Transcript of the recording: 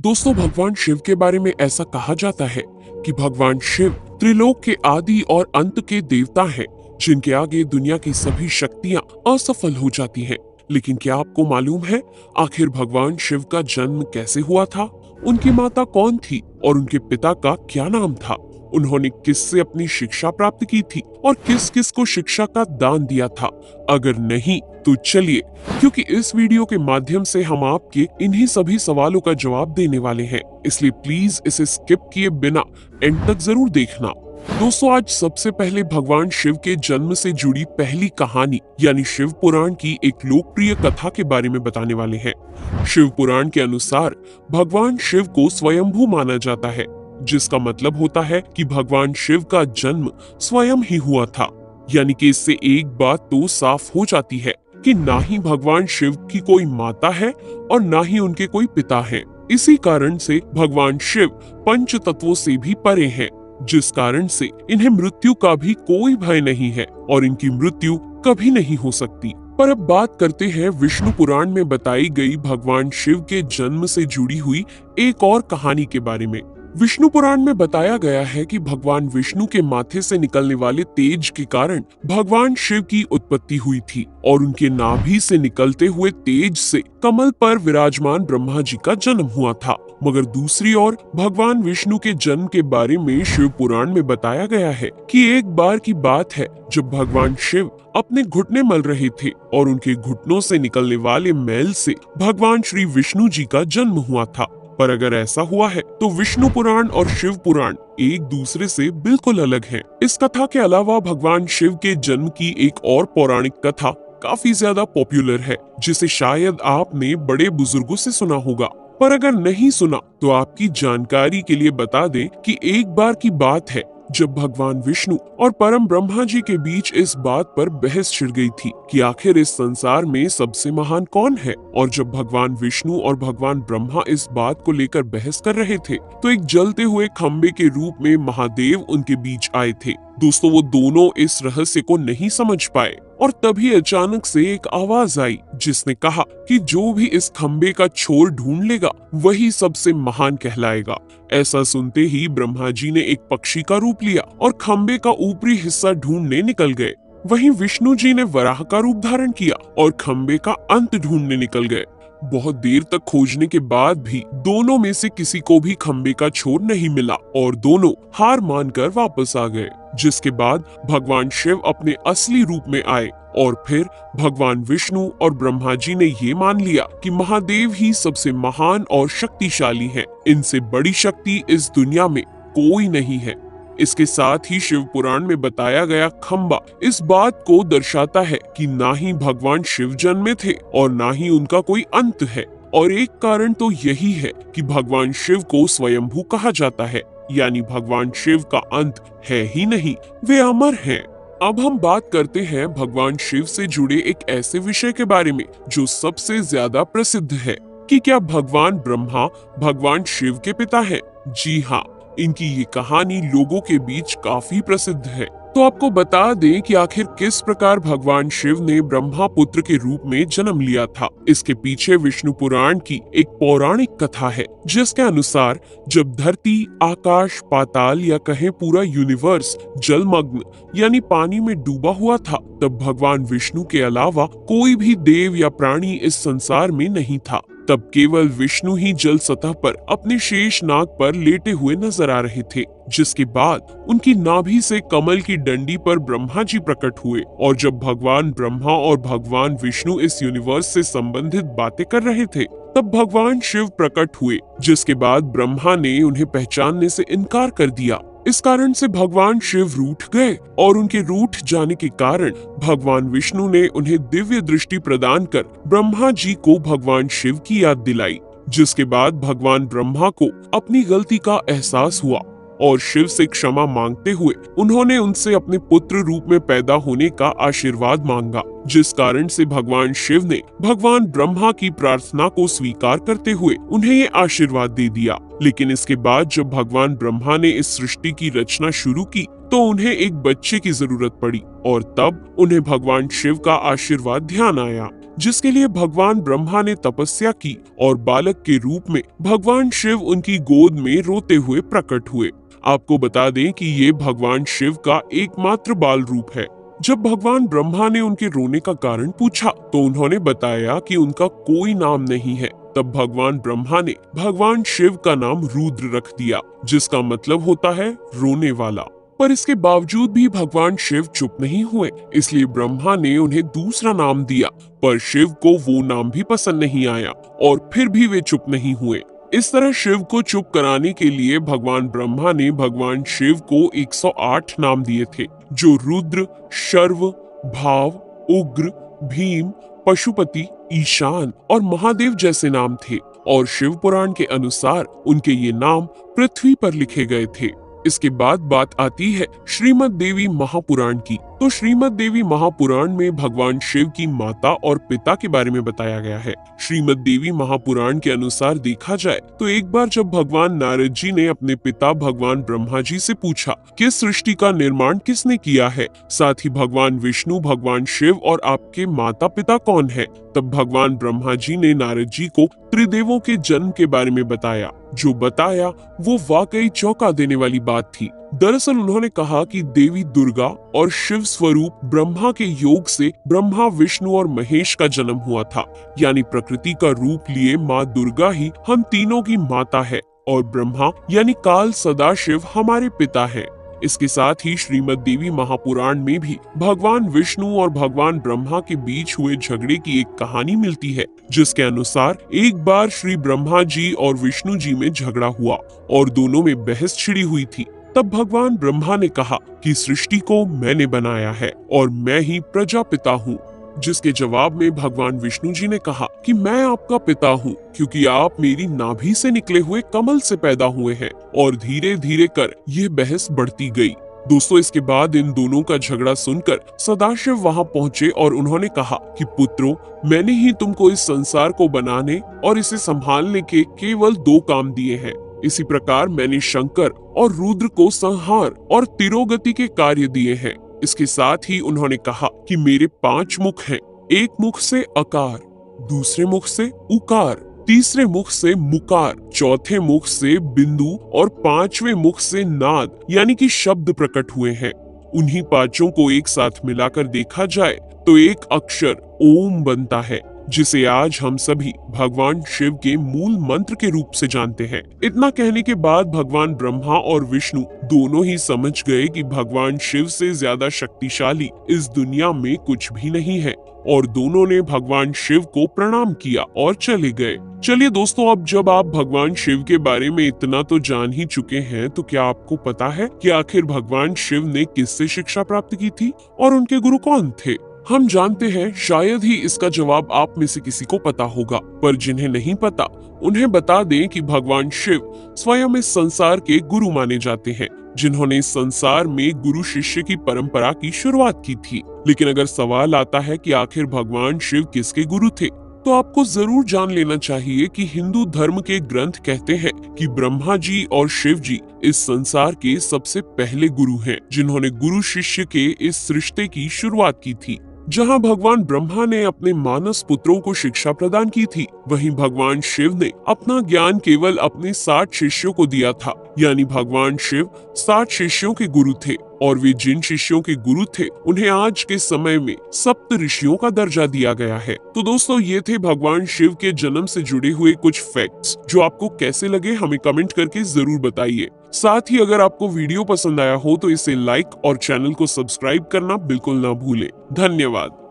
दोस्तों, भगवान शिव के बारे में ऐसा कहा जाता है कि भगवान शिव त्रिलोक के आदि और अंत के देवता हैं, जिनके आगे दुनिया की सभी शक्तियां असफल हो जाती हैं। लेकिन क्या आपको मालूम है आखिर भगवान शिव का जन्म कैसे हुआ था? उनकी माता कौन थी और उनके पिता का क्या नाम था? उन्होंने किससे अपनी शिक्षा प्राप्त की थी और किस किस को शिक्षा का दान दिया था? अगर नहीं तो चलिए, क्योंकि इस वीडियो के माध्यम से हम आपके इन्हीं सभी सवालों का जवाब देने वाले हैं, इसलिए प्लीज इसे स्किप किए बिना एंड तक जरूर देखना। दोस्तों, आज सबसे पहले भगवान शिव के जन्म से जुड़ी पहली कहानी यानी शिव पुराण की एक लोकप्रिय कथा के बारे में बताने वाले हैं। शिव पुराण के अनुसार भगवान शिव को स्वयंभू माना जाता है, जिसका मतलब होता है कि भगवान शिव का जन्म स्वयं ही हुआ था। यानी कि इससे एक बात तो साफ हो जाती है कि ना ही भगवान शिव की कोई माता है और ना ही उनके कोई पिता हैं। इसी कारण से भगवान शिव पंच तत्वों से भी परे हैं, जिस कारण से इन्हें मृत्यु का भी कोई भय नहीं है और इनकी मृत्यु कभी नहीं हो सकती। पर अब बात करते हैं विष्णु पुराण में बताई गई भगवान शिव के जन्म से जुड़ी हुई एक और कहानी के बारे में। विष्णु पुराण में बताया गया है कि भगवान विष्णु के माथे से निकलने वाले तेज के कारण भगवान शिव की उत्पत्ति हुई थी और उनके नाभि से निकलते हुए तेज से कमल पर विराजमान ब्रह्मा जी का जन्म हुआ था। मगर दूसरी ओर भगवान विष्णु के जन्म के बारे में शिव पुराण में बताया गया है कि एक बार की बात है जब भगवान शिव अपने घुटने मल रहे थे और उनके घुटनों से निकलने वाले मैल से भगवान श्री विष्णु जी का जन्म हुआ था। पर अगर ऐसा हुआ है तो विष्णु पुराण और शिव पुराण एक दूसरे से बिल्कुल अलग हैं। इस कथा के अलावा भगवान शिव के जन्म की एक और पौराणिक कथा काफी ज्यादा पॉपुलर है, जिसे शायद आपने बड़े बुजुर्गों से सुना होगा। पर अगर नहीं सुना तो आपकी जानकारी के लिए बता दें कि एक बार की बात है जब भगवान विष्णु और परम ब्रह्मा जी के बीच इस बात पर बहस छिड़ गई थी कि आखिर इस संसार में सबसे महान कौन है। और जब भगवान विष्णु और भगवान ब्रह्मा इस बात को लेकर बहस कर रहे थे तो एक जलते हुए खंबे के रूप में महादेव उनके बीच आए थे। दोस्तों, वो दोनों इस रहस्य को नहीं समझ पाए और तभी अचानक से एक आवाज आई जिसने कहा कि जो भी इस खंबे का छोर ढूंढ लेगा वही सबसे महान कहलाएगा। ऐसा सुनते ही ब्रह्मा जी ने एक पक्षी का रूप लिया और खंबे का ऊपरी हिस्सा ढूंढने निकल गए। वहीं विष्णु जी ने वराह का रूप धारण किया और खंबे का अंत ढूंढने निकल गए। बहुत देर तक खोजने के बाद भी दोनों में से किसी को भी खंबे का छोर नहीं मिला और दोनों हार मानकर वापस आ गए। जिसके बाद भगवान शिव अपने असली रूप में आए और फिर भगवान विष्णु और ब्रह्मा जी ने ये मान लिया कि महादेव ही सबसे महान और शक्तिशाली हैं। इनसे बड़ी शक्ति इस दुनिया में कोई नहीं है। इसके साथ ही शिव पुराण में बताया गया खंबा इस बात को दर्शाता है कि ना ही भगवान शिव जन्मे थे और ना ही उनका कोई अंत है। और एक कारण तो यही है कि भगवान शिव को स्वयंभू कहा जाता है, यानी भगवान शिव का अंत है ही नहीं, वे अमर हैं। अब हम बात करते हैं भगवान शिव से जुड़े एक ऐसे विषय के बारे में जो सबसे ज्यादा प्रसिद्ध है कि क्या भगवान ब्रह्मा भगवान शिव के पिता हैं? जी हाँ, इनकी ये कहानी लोगों के बीच काफी प्रसिद्ध है। तो आपको बता दें कि आखिर किस प्रकार भगवान शिव ने ब्रह्मा पुत्र के रूप में जन्म लिया था। इसके पीछे विष्णु पुराण की एक पौराणिक कथा है, जिसके अनुसार जब धरती, आकाश, पाताल या कहें पूरा यूनिवर्स जलमग्न यानी पानी में डूबा हुआ था, तब भगवान विष्णु के अलावा कोई भी देव या प्राणी इस संसार में नहीं था। तब केवल विष्णु ही जल सतह पर अपने शेष नाग पर लेटे हुए नजर आ रहे थे। जिसके बाद उनकी नाभि से कमल की डंडी पर ब्रह्मा जी प्रकट हुए और जब भगवान ब्रह्मा और भगवान विष्णु इस यूनिवर्स से संबंधित बातें कर रहे थे तब भगवान शिव प्रकट हुए, जिसके बाद ब्रह्मा ने उन्हें पहचानने से इनकार कर दिया। इस कारण से भगवान शिव रूठ गए और उनके रूठ जाने के कारण भगवान विष्णु ने उन्हें दिव्य दृष्टि प्रदान कर ब्रह्मा जी को भगवान शिव की याद दिलाई। जिसके बाद भगवान ब्रह्मा को अपनी गलती का एहसास हुआ और शिव से क्षमा मांगते हुए उन्होंने उनसे अपने पुत्र रूप में पैदा होने का आशीर्वाद मांगा। जिस कारण से भगवान शिव ने भगवान ब्रह्मा की प्रार्थना को स्वीकार करते हुए उन्हें ये आशीर्वाद दे दिया। लेकिन इसके बाद जब भगवान ब्रह्मा ने इस सृष्टि की रचना शुरू की तो उन्हें एक बच्चे की जरूरत पड़ी और तब उन्हें भगवान शिव का आशीर्वाद ध्यान आया। जिसके लिए भगवान ब्रह्मा ने तपस्या की और बालक के रूप में भगवान शिव उनकी गोद में रोते हुए प्रकट हुए। आपको बता दें कि ये भगवान शिव का एकमात्र बाल रूप है। जब भगवान ब्रह्मा ने उनके रोने का कारण पूछा तो उन्होंने बताया कि उनका कोई नाम नहीं है। तब भगवान ब्रह्मा ने भगवान शिव का नाम रुद्र रख दिया, जिसका मतलब होता है रोने वाला। पर इसके बावजूद भी भगवान शिव चुप नहीं हुए, इसलिए ब्रह्मा ने उन्हें दूसरा नाम दिया। पर शिव को वो नाम भी पसंद नहीं आया और फिर भी वे चुप नहीं हुए। इस तरह शिव को चुप कराने के लिए भगवान ब्रह्मा ने भगवान शिव को 108 नाम दिए थे, जो रुद्र, शर्व, भाव, उग्र, भीम, पशुपति, ईशान और महादेव जैसे नाम थे। और शिव पुराण के अनुसार उनके ये नाम पृथ्वी पर लिखे गए थे। इसके बाद बात आती है श्रीमद् देवी महापुराण की। तो श्रीमद् देवी महापुराण में भगवान शिव की माता और पिता के बारे में बताया गया है। श्रीमद् देवी महापुराण के अनुसार देखा जाए तो एक बार जब भगवान नारद जी ने अपने पिता भगवान ब्रह्मा जी से पूछा कि सृष्टि का निर्माण किसने किया है, साथ ही भगवान विष्णु, भगवान शिव और आपके माता पिता कौन है, तब भगवान ब्रह्मा जी ने नारद जी को त्रिदेवों के जन्म के बारे में बताया। जो बताया वो वाकई चौंका देने वाली बात थी। दरअसल उन्होंने कहा कि देवी दुर्गा और शिव स्वरूप ब्रह्मा के योग से ब्रह्मा, विष्णु और महेश का जन्म हुआ था। यानी प्रकृति का रूप लिए माँ दुर्गा ही हम तीनों की माता है और ब्रह्मा यानी काल सदाशिव हमारे पिता है। इसके साथ ही श्रीमद् देवी महापुराण में भी भगवान विष्णु और भगवान ब्रह्मा के बीच हुए झगड़े की एक कहानी मिलती है, जिसके अनुसार एक बार श्री ब्रह्मा जी और विष्णु जी में झगड़ा हुआ और दोनों में बहस छिड़ी हुई थी। तब भगवान ब्रह्मा ने कहा कि सृष्टि को मैंने बनाया है और मैं ही प्रजापिता हूँ, जिसके जवाब में भगवान विष्णु जी ने कहा कि मैं आपका पिता हूँ, क्योंकि आप मेरी नाभि से निकले हुए कमल से पैदा हुए हैं। और धीरे धीरे कर ये बहस बढ़ती गई। दोस्तों, इसके बाद इन दोनों का झगड़ा सुनकर सदाशिव वहां पहुंचे और उन्होंने कहा कि पुत्रों, मैंने ही तुमको इस संसार को बनाने और इसे संभालने के केवल 2 काम दिए हैं। इसी प्रकार मैंने शंकर और रुद्र को संहार और तिरोगति के कार्य दिए हैं। इसके साथ ही उन्होंने कहा कि मेरे 5 मुख हैं। एक मुख से अकार, दूसरे मुख से उकार, तीसरे मुख से मुकार, चौथे मुख से बिंदु और 5वें मुख से नाद यानी कि शब्द प्रकट हुए हैं। उन्हीं 5 को एक साथ मिलाकर देखा जाए तो एक अक्षर ओम बनता है, जिसे आज हम सभी भगवान शिव के मूल मंत्र के रूप से जानते हैं। इतना कहने के बाद भगवान ब्रह्मा और विष्णु दोनों ही समझ गए कि भगवान शिव से ज्यादा शक्तिशाली इस दुनिया में कुछ भी नहीं है और दोनों ने भगवान शिव को प्रणाम किया और चले गए। चलिए दोस्तों, अब जब आप भगवान शिव के बारे में इतना तो जान ही चुके हैं, तो क्या आपको पता है कि आखिर भगवान शिव ने किससे शिक्षा प्राप्त की थी और उनके गुरु कौन थे? हम जानते हैं शायद ही इसका जवाब आप में से किसी को पता होगा, पर जिन्हें नहीं पता उन्हें बता दें कि भगवान शिव स्वयं इस संसार के गुरु माने जाते हैं, जिन्होंने इस संसार में गुरु शिष्य की परंपरा की शुरुआत की थी। लेकिन अगर सवाल आता है कि आखिर भगवान शिव किसके गुरु थे, तो आपको जरूर जान लेना चाहिए कि हिंदू धर्म के ग्रंथ कहते हैं कि ब्रह्मा जी और शिव जी इस संसार के सबसे पहले गुरु हैं, जिन्होंने गुरु शिष्य के इस रिश्ते की शुरुआत की थी। जहां भगवान ब्रह्मा ने अपने मानस पुत्रों को शिक्षा प्रदान की थी, वहीं भगवान शिव ने अपना ज्ञान केवल अपने 60 शिष्यों को दिया था। यानी भगवान शिव 60 शिष्यों के गुरु थे और वे जिन शिष्यों के गुरु थे उन्हें आज के समय में सप्त ऋषियों का दर्जा दिया गया है। तो दोस्तों, ये थे भगवान शिव के जन्म से जुड़े हुए कुछ फैक्ट्स, जो आपको कैसे लगे हमें कमेंट करके जरूर बताइए। साथ ही अगर आपको वीडियो पसंद आया हो तो इसे लाइक और चैनल को सब्सक्राइब करना बिल्कुल ना भूलें। धन्यवाद।